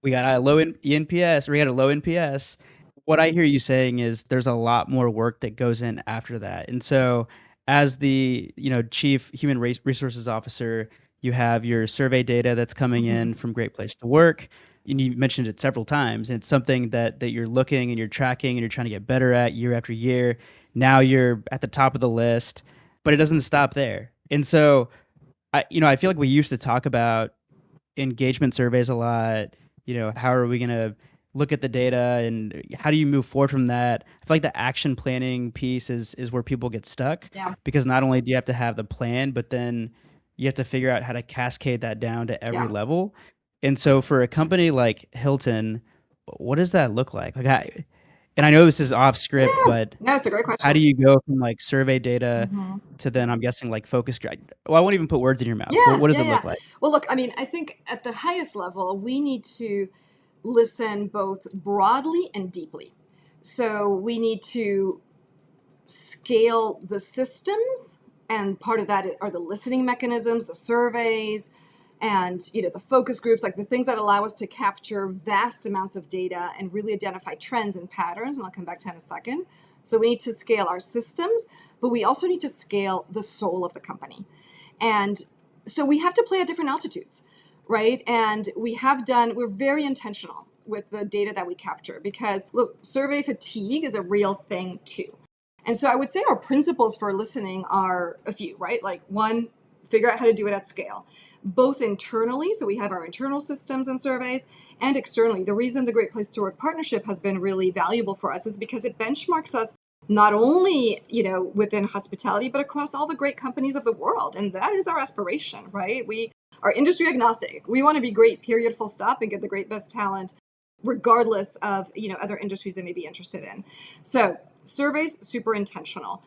we got a low NPS or we had a low NPS. What I hear you saying is there's a lot more work that goes in after that. And so as the, chief human resources officer, you have your survey data that's coming in from Great Place to Work. And you mentioned it several times. And it's something that you're looking and you're tracking and you're trying to get better at year after year. Now you're at the top of the list, but it doesn't stop there. And so I feel like we used to talk about engagement surveys a lot. How are we going to look at the data and how do you move forward from that? I feel like the action planning piece is where people get stuck. Yeah. Because not only do you have to have the plan, but then you have to figure out how to cascade that down to every level. And so for a company like Hilton, what does that look like? And I know this is off script, but No, it's a great question. how do you go from like survey data to then I'm guessing like focus group? Well, I won't even put words in your mouth. Yeah, What does yeah, it look yeah. like? Well, look, I mean, I think at the highest level, we need to listen both broadly and deeply. So we need to scale the systems, and part of that are the listening mechanisms, the surveys, and the focus groups, like the things that allow us to capture vast amounts of data and really identify trends and patterns. And I'll come back to that in a second. So we need to scale our systems, but we also need to scale the soul of the company. And so we have to play at different altitudes, right? And we're very intentional with the data that we capture because survey fatigue is a real thing too. And so I would say our principles for listening are a few, right? Like one, figure out how to do it at scale, both internally. So we have our internal systems and surveys, and externally. The reason the Great Place to Work partnership has been really valuable for us is because it benchmarks us not only, within hospitality, but across all the great companies of the world. And that is our aspiration, right? We are industry agnostic. We want to be great, period, full stop, and get the great best talent, regardless of, other industries they may be interested in. So surveys, super intentional,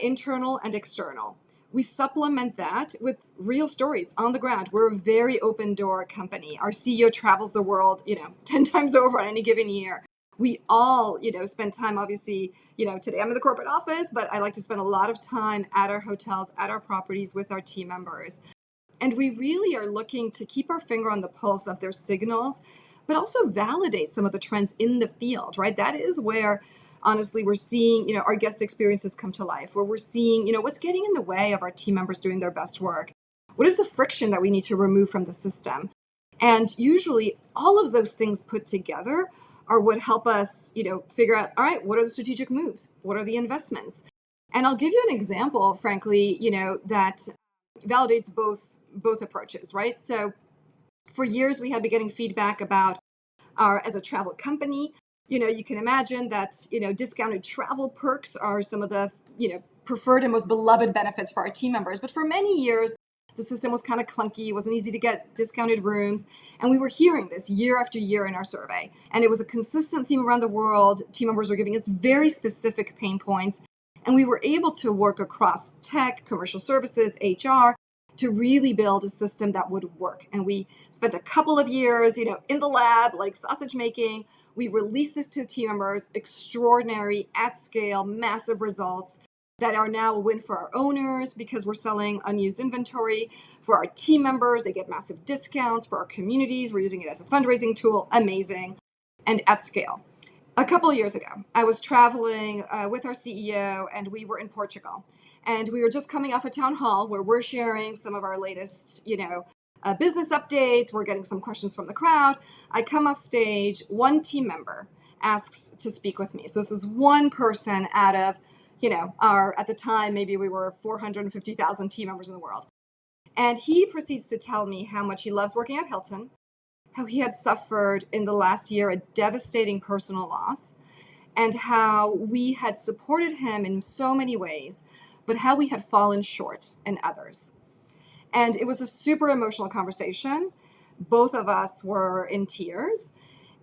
internal and external. We supplement that with real stories on the ground. We're a very open door company. Our CEO travels the world, 10 times over on any given year. We all, spend time, obviously, today I'm in the corporate office, but I like to spend a lot of time at our hotels, at our properties with our team members. And we really are looking to keep our finger on the pulse of their signals, but also validate some of the trends in the field, right? That is where, honestly, we're seeing, our guest experiences come to life, where we're seeing, what's getting in the way of our team members doing their best work. What is the friction that we need to remove from the system? And usually all of those things put together are what help us, figure out, all right, what are the strategic moves? What are the investments? And I'll give you an example, frankly, that validates both approaches, right? So for years, we had been getting feedback about as a travel company, you can imagine that, discounted travel perks are some of the, preferred and most beloved benefits for our team members. But for many years, the system was kind of clunky. It wasn't easy to get discounted rooms. And we were hearing this year after year in our survey. And it was a consistent theme around the world. Team members were giving us very specific pain points. And we were able to work across tech, commercial services, HR, to really build a system that would work. And we spent a couple of years, in the lab, like sausage making. We released this to team members, extraordinary, at scale, massive results that are now a win for our owners because we're selling unused inventory. For our team members, they get massive discounts. For our communities, we're using it as a fundraising tool. Amazing. And at scale. A couple of years ago, I was traveling with our CEO, and we were in Portugal. And we were just coming off a town hall where we're sharing some of our latest, business updates. We're getting some questions from the crowd. I come off stage, one team member asks to speak with me. So this is one person out of, at the time, maybe we were 450,000 team members in the world. And he proceeds to tell me how much he loves working at Hilton, how he had suffered in the last year a devastating personal loss, and how we had supported him in so many ways, but how we had fallen short in others. And it was a super emotional conversation. Both of us were in tears.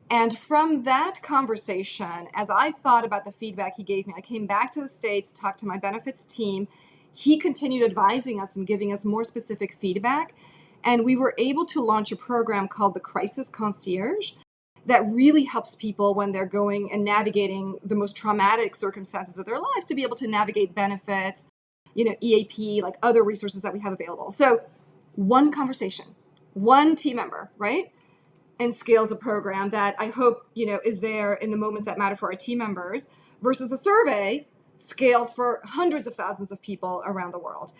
And from that conversation, as I thought about the feedback he gave me, I came back to the States, talked to my benefits team. He continued advising us and giving us more specific feedback. And we were able to launch a program called the Crisis Concierge that really helps people when they're going and navigating the most traumatic circumstances of their lives to be able to navigate benefits, EAP, like other resources that we have available. So one conversation, one team member, right? And scales a program that I hope, is there in the moments that matter for our team members, versus a survey scales for hundreds of thousands of people around the world.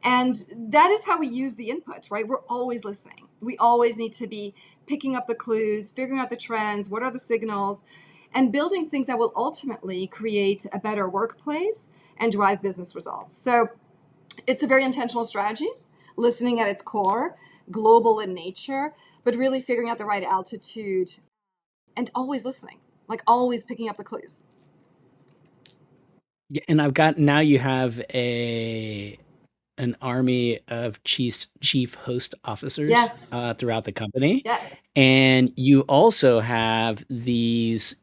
And that is how we use the input, right? We're always listening. We always need to be picking up the clues, figuring out the trends, what are the signals, and building things that will ultimately create a better workplace and drive business results. So it's a very intentional strategy, listening at its core, global in nature, but really figuring out the right altitude and always listening, like always picking up the clues. Yeah, and now you have an army of chief host officers Yes. Throughout the company. Yes. And you also have these,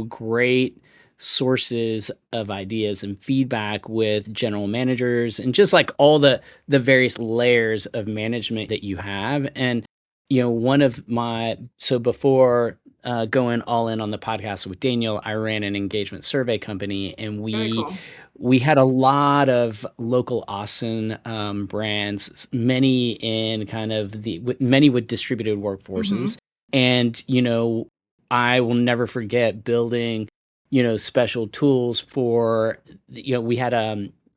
great sources of ideas and feedback with general managers and just like all the various layers of management that you have. And, so before going all in on the podcast with Daniel, I ran an engagement survey company, and Very cool. we had a lot of local Austin brands, many in kind of many with distributed workforces. And, I will never forget building, special tools for, we had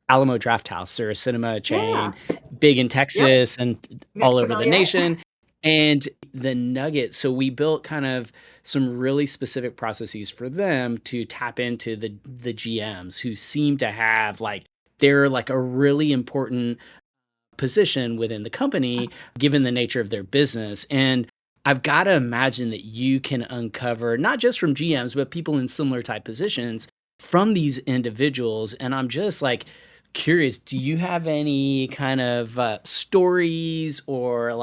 Alamo Draft House. They're a cinema chain, big in Texas and all over the nation. And the nugget, so we built kind of some really specific processes for them to tap into the GMs who seem to have they're like a really important position within the company, given the nature of their business. And I've got to imagine that you can uncover, not just from GMs, but people in similar type positions from these individuals. And I'm just curious, do you have any kind of stories or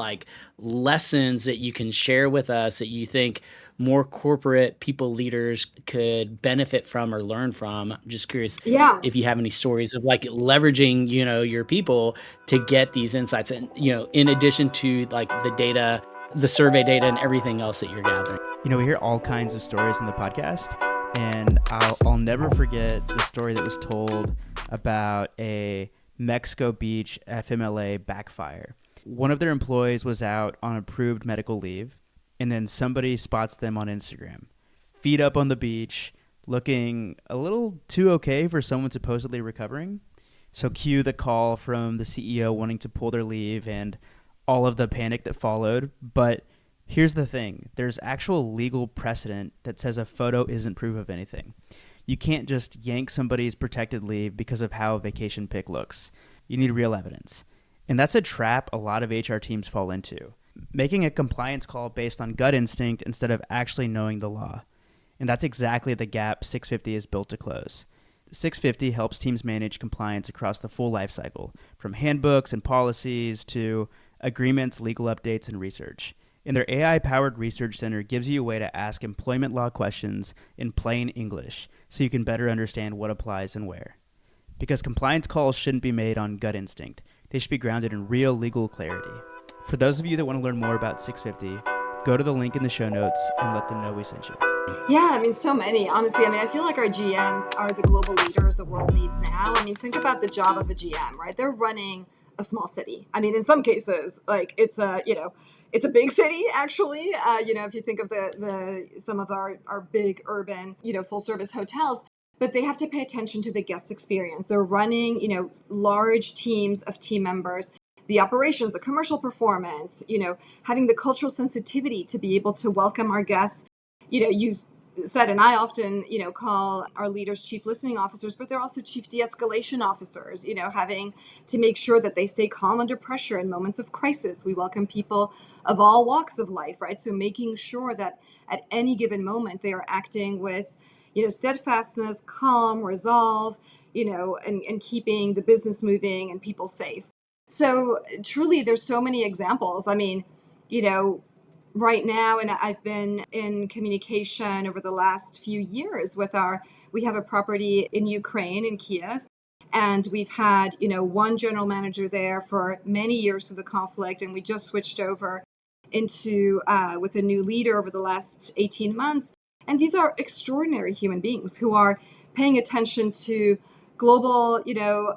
lessons that you can share with us that you think more corporate people leaders could benefit from or learn from? I'm just curious if you have any stories of leveraging, your people to get these insights and, in addition to the data, the survey data and everything else that you're gathering. We hear all kinds of stories in the podcast, and I'll never forget the story that was told about a Mexico Beach FMLA backfire. One of their employees was out on approved medical leave, and then somebody spots them on Instagram, feet up on the beach, looking a little too okay for someone supposedly recovering. So cue the call from the CEO wanting to pull their leave and all of the panic that followed. But here's the thing. There's actual legal precedent that says a photo isn't proof of anything. You can't just yank somebody's protected leave because of how a vacation pic looks. You need real evidence. And that's a trap a lot of HR teams fall into, making a compliance call based on gut instinct instead of actually knowing the law. And that's exactly the gap SixFifty is built to close. SixFifty helps teams manage compliance across the full life cycle, from handbooks and policies to agreements, legal updates, and research. And their AI-powered research center gives you a way to ask employment law questions in plain English so you can better understand what applies and where. Because compliance calls shouldn't be made on gut instinct. They should be grounded in real legal clarity. For those of you that want to learn more about SixFifty, go to the link in the show notes and let them know we sent you. Yeah, so many. Honestly, I feel like our GMs are the global leaders the world needs now. Think about the job of a GM, right? They're running a small city. In some cases, it's a big city, actually. If you think of some of our big urban, full service hotels, but they have to pay attention to the guest experience. They're running, large teams of team members, the operations, the commercial performance, having the cultural sensitivity to be able to welcome our guests, use said, and I often, call our leaders chief listening officers, but they're also chief de-escalation officers, having to make sure that they stay calm under pressure in moments of crisis. We welcome people of all walks of life, right? So making sure that at any given moment they are acting with, steadfastness, calm, resolve, and keeping the business moving and people safe. So truly, there's so many examples. I mean, right now, and I've been in communication over the last few years with we have a property in Ukraine, in Kiev, and we've had, one general manager there for many years through the conflict, and we just switched over into with a new leader over the last 18 months. And these are extraordinary human beings who are paying attention to global,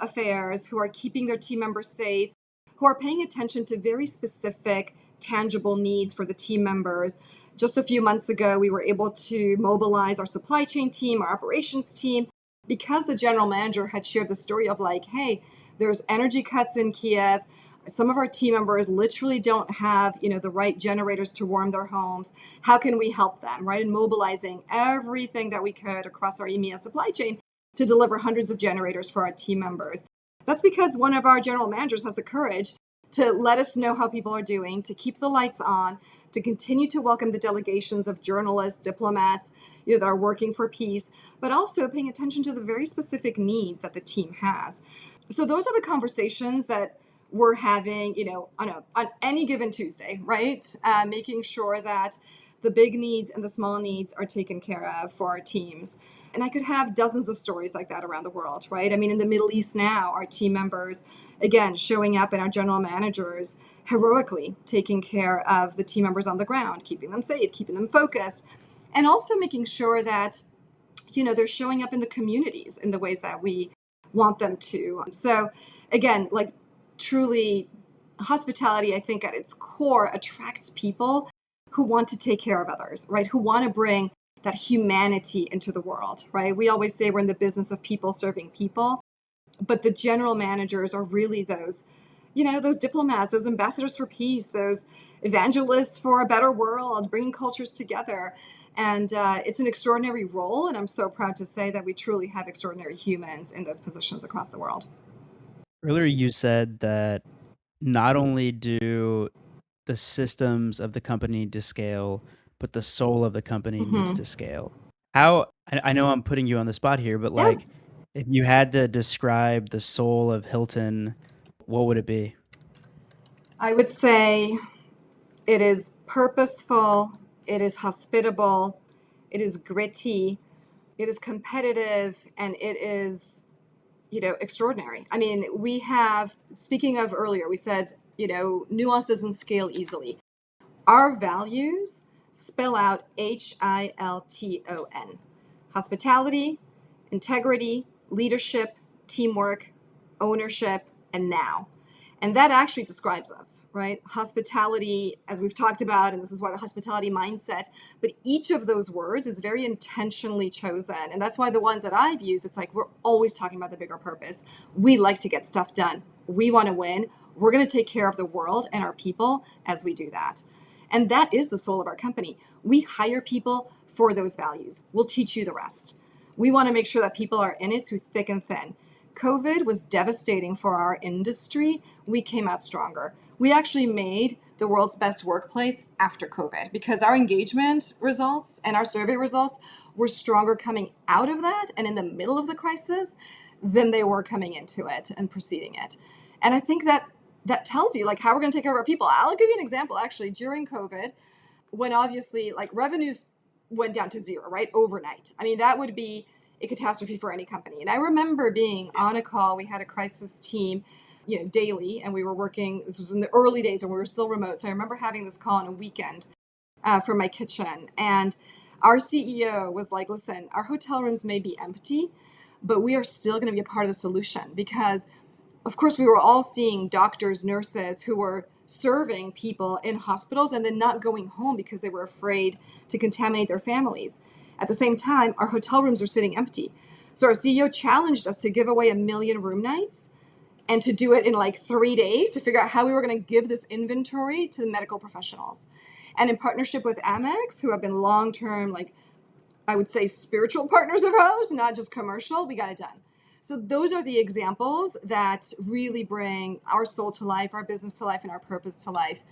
affairs, who are keeping their team members safe, who are paying attention to very specific tangible needs for the team members. Just a few months ago, we were able to mobilize our supply chain team, our operations team, because the general manager had shared the story of like, hey, there's energy cuts in Kiev. Some of our team members literally don't have, the right generators to warm their homes. How can we help them, right? And mobilizing everything that we could across our EMEA supply chain to deliver hundreds of generators for our team members. That's because one of our general managers has the courage to let us know how people are doing, to keep the lights on, to continue to welcome the delegations of journalists, diplomats, that are working for peace, but also paying attention to the very specific needs that the team has. So those are the conversations that we're having, on any given Tuesday, right? Making sure that the big needs and the small needs are taken care of for our teams. And I could have dozens of stories like that around the world, right? I mean, in the Middle East now, our team members, again, showing up, and our general managers heroically taking care of the team members on the ground, keeping them safe, keeping them focused, and also making sure that, they're showing up in the communities in the ways that we want them to. So again, like truly, hospitality, I think at its core attracts people who want to take care of others, right? Who want to bring that humanity into the world, right? We always say we're in the business of people serving people. But the general managers are really those, those diplomats, those ambassadors for peace, those evangelists for a better world, bringing cultures together. And it's an extraordinary role. And I'm so proud to say that we truly have extraordinary humans in those positions across the world. Earlier, you said that not only do the systems of the company need to scale, but the soul of the company needs to scale. I know I'm putting you on the spot here, but Yeah. like, if you had to describe the soul of Hilton, what would it be? I would say it is purposeful, it is hospitable, it is gritty, it is competitive, and it is, extraordinary. I mean, we have, speaking of earlier, we said, Nuance doesn't scale easily. Our values spell out HILTON: hospitality, integrity, leadership, teamwork, ownership, and now. And that actually describes us, right? Hospitality, as we've talked about, and this is why the hospitality mindset, but each of those words is very intentionally chosen. And that's why the ones that I've used, it's like we're always talking about the bigger purpose. We like to get stuff done. We want to win. We're going to take care of the world and our people as we do that. And that is the soul of our company. We hire people for those values. We'll teach you the rest. We want to make sure that people are in it through thick and thin. COVID was devastating for our industry. We came out stronger. We actually made the world's best workplace after COVID because our engagement results and our survey results were stronger coming out of that and in the middle of the crisis than they were coming into it and preceding it. And I think that tells you like how we're going to take care of our people. I'll give you an example actually. During COVID, when obviously like revenues went down to zero, right? Overnight. I mean, that would be a catastrophe for any company. And I remember being on a call. We had a crisis team, daily, and we were working. This was in the early days when we were still remote. So I remember having this call on a weekend for my kitchen. And our CEO was like, listen, our hotel rooms may be empty, but we are still going to be a part of the solution because, of course, we were all seeing doctors, nurses who were serving people in hospitals and then not going home because they were afraid to contaminate their families. At the same time, our hotel rooms are sitting empty. So our CEO challenged us to give away 1 million room nights and to do it in like 3 days to figure out how we were going to give this inventory to the medical professionals. And in partnership with Amex, who have been long-term like I would say, spiritual partners of ours, not just commercial. We got it done. So those are the examples that really bring our soul to life, our business to life, and our purpose to life.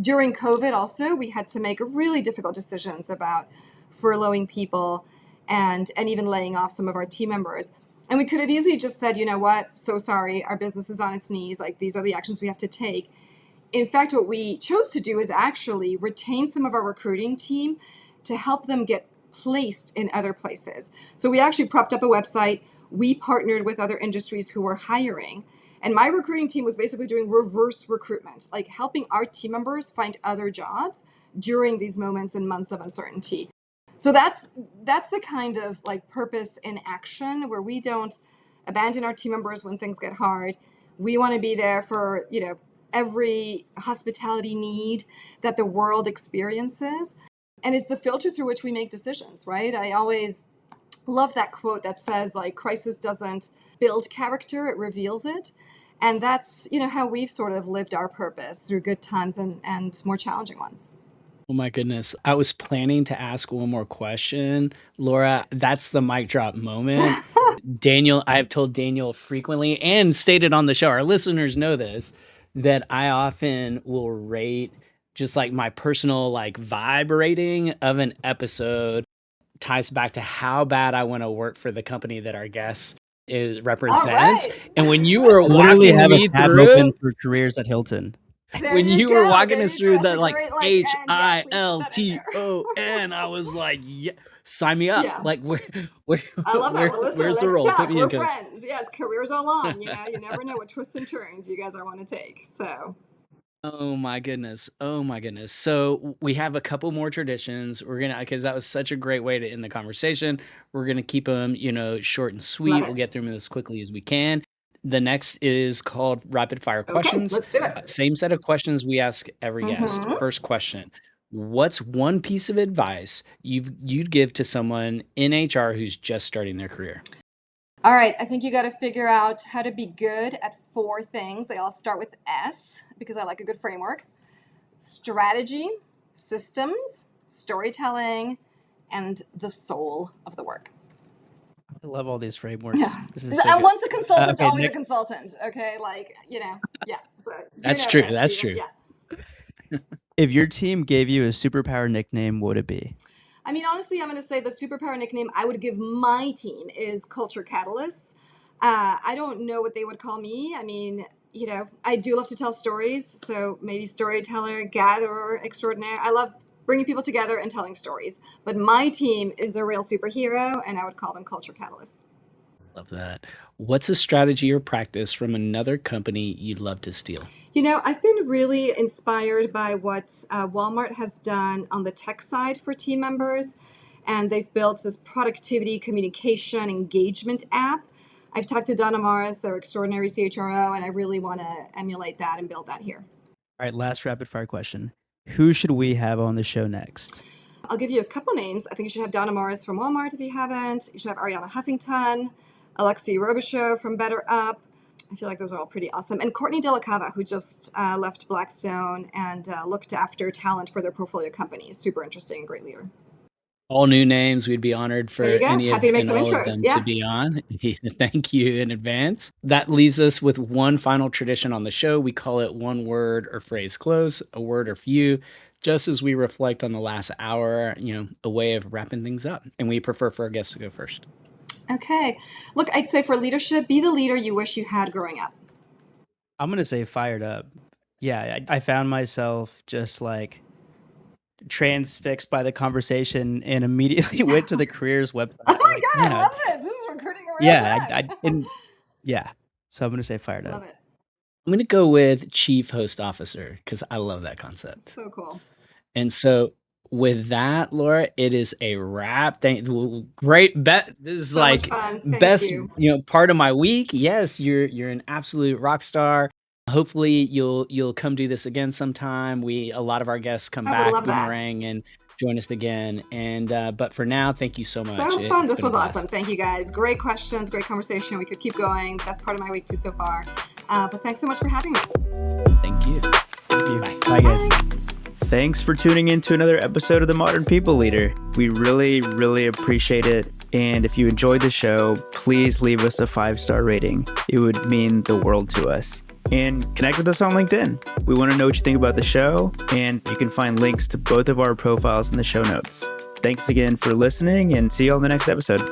During COVID also, we had to make really difficult decisions about furloughing people and even laying off some of our team members. And we could have easily just said, you know what, so sorry, our business is on its knees. Like, these are the actions we have to take. In fact, what we chose to do is actually retain some of our recruiting team to help them get placed in other places. So we actually propped up a website. We partnered with other industries who were hiring. And my recruiting team was basically doing reverse recruitment, like helping our team members find other jobs during these moments and months of uncertainty. So that's the kind of like purpose in action, where we don't abandon our team members when things get hard. We want to be there for, every hospitality need that the world experiences. And it's the filter through which we make decisions, right? I always love that quote that says, like, crisis doesn't build character, it reveals it. And that's, how we've sort of lived our purpose through good times and more challenging ones. Oh my goodness. I was planning to ask one more question. Laura, that's the mic drop moment. Daniel, I have told Daniel frequently and stated on the show, our listeners know this, that I often will rate just like my personal like vibe rating of an episode ties back to how bad I want to work for the company that our guest represents. Right. And when you were Literally walking have me a tab through, open for careers at Hilton. when you were walking us through That's the a like great, end. Yeah, please put that in there. HILTON, I was like, yeah, sign me up. Yeah. Like, where I love that. Well, listen, where's the let's role? talk. Put me We're in, coach. friends. Yes, careers are long. You never know what twists and turns you guys are want to take. So. Oh my goodness. Oh my goodness. So we have a couple more traditions. We're going to, because that was such a great way to end the conversation. We're going to keep them, short and sweet. We'll get through them as quickly as we can. The next is called rapid fire questions. Okay, let's do it. Same set of questions we ask every guest. First question. What's one piece of advice you'd give to someone in HR who's just starting their career? All right, I think you got to figure out how to be good at 4 things. They all start with S because I like a good framework. Strategy, systems, storytelling, and the soul of the work. I love all these frameworks. Yeah. This is so good. Once a consultant, okay, always next- a consultant. Okay, yeah. So That's true. this, That's Steven. true. Yeah. If your team gave you a superpower nickname, what would it be? I mean, honestly, I'm going to say the superpower nickname I would give my team is Culture Catalysts. I don't know what they would call me. I mean, I do love to tell stories. So maybe storyteller, gatherer, extraordinaire. I love bringing people together and telling stories. But my team is a real superhero, and I would call them Culture Catalysts. Love that. What's a strategy or practice from another company you'd love to steal? I've been really inspired by what Walmart has done on the tech side for team members. And they've built this productivity, communication, engagement app. I've talked to Donna Morris, their extraordinary CHRO, and I really want to emulate that and build that here. All right, last rapid fire question. Who should we have on the show next? I'll give you a couple names. I think you should have Donna Morris from Walmart if you haven't. You should have Ariana Huffington, Alexi Robichaud from Better Up. I feel like those are all pretty awesome. And Courtney Delacava, who just left Blackstone and looked after talent for their portfolio companies. Super interesting, great leader. All new names. We'd be honored for any Happy to make and some all intros. of them Yeah. to be on. Thank you in advance. That leaves us with one final tradition on the show. We call it one word or phrase close, a word or few, just as we reflect on the last hour, a way of wrapping things up. And we prefer for our guests to go first. Okay. Look, I'd say for leadership, be the leader you wish you had growing up. I'm going to say fired up. Yeah, I found myself just like transfixed by the conversation and immediately went to the careers website. Oh my God, I love this. This is recruiting a real time. Yeah. So I'm going to say fired up. Love it. I'm going to go with chief host officer because I love that concept. So cool. And so with that, Laura, it is a wrap. Great bet. This is So like much fun. Thank best, you. part of my week. Yes, you're an absolute rock star. Hopefully you'll come do this again sometime. A lot of our guests come I would back, love that. boomerang, and join us again. And but for now, thank you so much. So fun. It's This been was a blast. awesome. Thank you guys. Great questions, great conversation. We could keep going. Best part of my week too so far. But thanks so much for having me. Thank you. Thank you. Bye. Bye, guys. Bye. thanks for tuning in to another episode of The Modern People Leader. We really, really appreciate it. And if you enjoyed the show, please leave us a 5-star rating. It would mean the world to us. And connect with us on LinkedIn. We want to know what you think about the show, and you can find links to both of our profiles in the show notes. Thanks again for listening, and see you on the next episode.